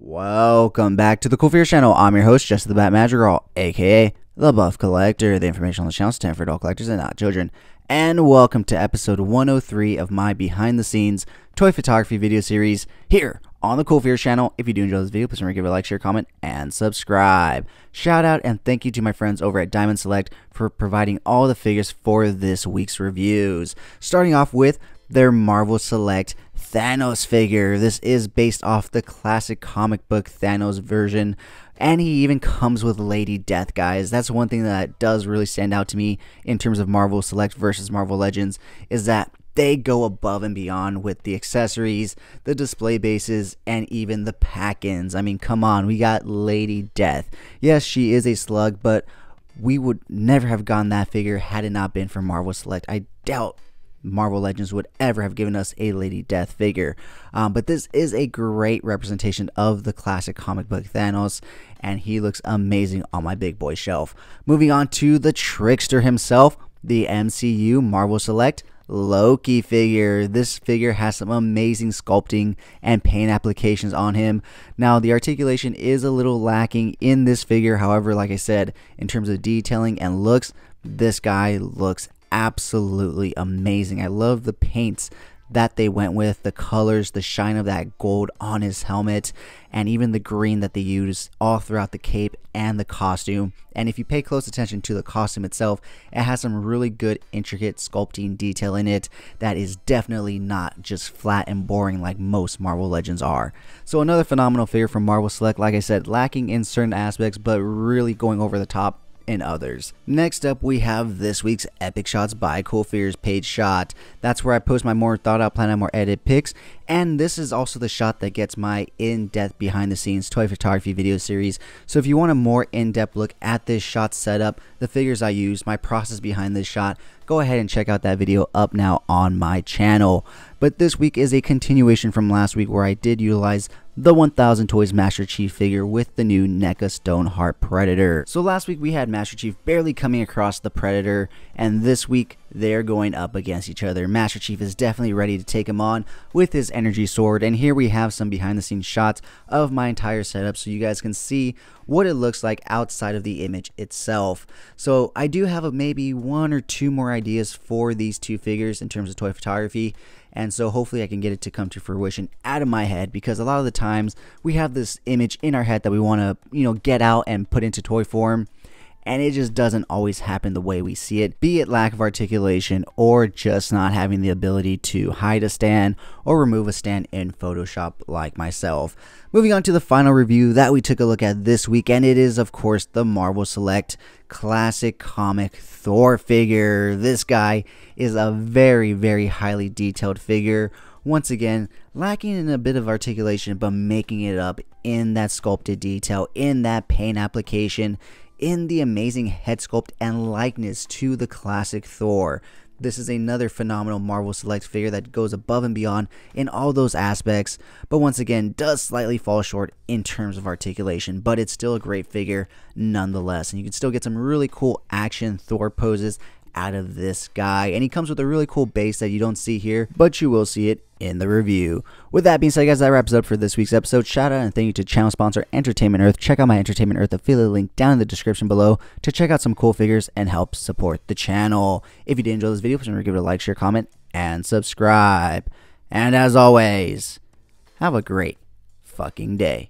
Welcome back to the Cool Figures channel. I'm your host, Jesse the Bat Madrigal, aka the Buff Collector. The information on the channel is intended for adult collectors and not children. And welcome to episode 103 of my behind the scenes toy photography video series here on the Cool Figures channel. If you do enjoy this video, please remember to give it a like, share, comment, and subscribe. Shout out and thank you to my friends over at Diamond Select for providing all the figures for this week's reviews. Starting off with their Marvel Select Thanos figure. This is based off the classic comic book Thanos version, and he even comes with Lady Death, guys. That's one thing that does really stand out to me in terms of Marvel Select versus Marvel Legends, is that they go above and beyond with the accessories, the display bases, and even the pack-ins. I mean, come on, we got Lady Death. Yes, she is a slug, but we would never have gotten that figure had it not been for Marvel Select. I doubt Marvel Legends would ever have given us a Lady Death figure. But this is a great representation of the classic comic book Thanos, and he looks amazing on my big boy shelf. Moving on to the trickster himself, the MCU Marvel Select Loki figure. This figure has some amazing sculpting and paint applications on him. Now, the articulation is a little lacking in this figure. However, like I said, in terms of detailing and looks, this guy looks absolutely amazing. I love the paints that they went with, the colors, the shine of that gold on his helmet, and even the green that they used all throughout the cape and the costume. And if you pay close attention to the costume itself, it has some really good intricate sculpting detail in it that is definitely not just flat and boring like most Marvel Legends are. So another phenomenal figure from Marvel Select, like I said, lacking in certain aspects but really going over the top in others. Next up, we have this week's Epic Shots by Cool Figures page shot. That's where I post my more thought out, plan out, more edited pics, and this is also the shot that gets my in-depth behind the scenes toy photography video series. So if you want a more in-depth look at this shot setup, the figures I use, my process behind this shot, go ahead and check out that video up now on my channel. But this week is a continuation from last week, where I did utilize the 1000 Toys Master Chief figure with the new NECA Stoneheart Predator. So last week we had Master Chief barely coming across the Predator, and this week they're going up against each other. Master Chief is definitely ready to take him on with his energy sword, and here we have some behind the scenes shots of my entire setup so you guys can see what it looks like outside of the image itself. So I do have maybe one or two more ideas for these two figures in terms of toy photography, and so hopefully I can get it to come to fruition out of my head, because a lot of the times we have this image in our head that we want to, get out and put into toy form, and it just doesn't always happen the way we see it, be it lack of articulation or just not having the ability to hide a stand or remove a stand in Photoshop like myself. Moving on to the final review that we took a look at this week, and it is of course the Marvel Select classic comic Thor figure. This guy is a very, very highly detailed figure. Once again, lacking in a bit of articulation, but making it up in that sculpted detail, in that paint application, in the amazing head sculpt and likeness to the classic Thor. This is another phenomenal Marvel Select figure that goes above and beyond in all those aspects, but once again does slightly fall short in terms of articulation, but it's still a great figure nonetheless, and you can still get some really cool action Thor poses out of this guy. And he comes with a really cool base that you don't see here, but you will see it in the review. With that being said, guys, that wraps it up for this week's episode. Shout out and thank you to channel sponsor Entertainment Earth. Check out my Entertainment Earth affiliate link down in the description below to check out some cool figures and help support the channel. If you did enjoy this video, please remember to give it a like, share, comment, and subscribe. And as always, have a great fucking day.